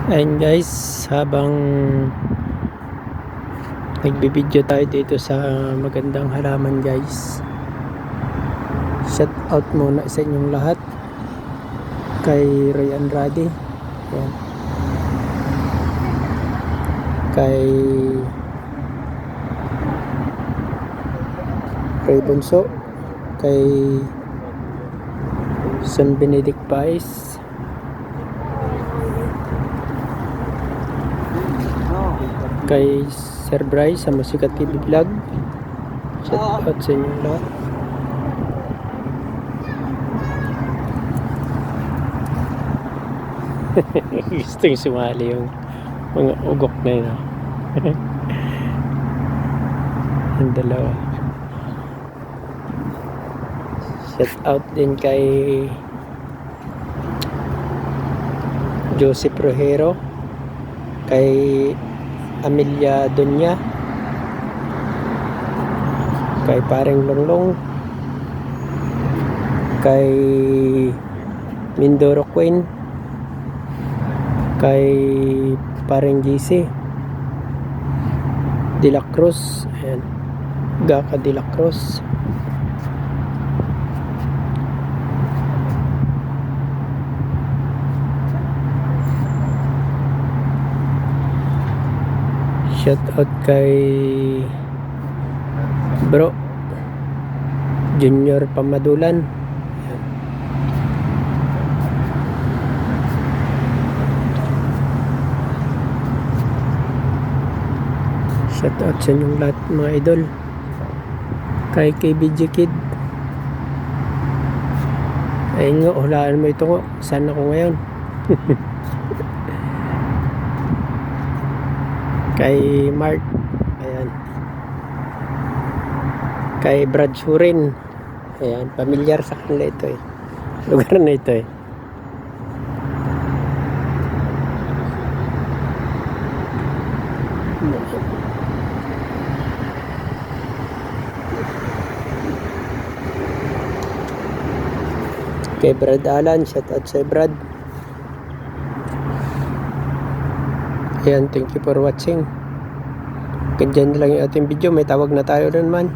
Ayun guys, habang nagbibideo tayo dito sa magandang halaman guys, shout out muna sa inyong lahat kay Ray Andrade, yan. Kay Ray Bunso, kay San Benedict Pais, kay Sir Bryce sa Musika TV Vlog. Shout out sa inyong lahat. Gusto yung sumali yung mga ugok na yun. Ang dalawa. Shout out din kay Joseph Rojero, kay Amelia Dunya, kay Paring Longlong, kay Mindoro Queen, kay Paring GC De La Cruz, ayan, Gaka De La Cruz, shout out kay Bro Junior Pamadulan, ayan. Shout out sa inyong lahat mga idol. Kay KBJ Kid, ayun nga, hulaan mo ito nga, saan ako ngayon. Kay Mark, ayan, kay Brad Shurin, ayan, pamilyar sa kanila ito eh, lugar na ito eh. Kay Brad Alan, shout out sa Brad. Ayan, thank you for watching. Ganyan lang yung ating video, may tawag na tayo rin man.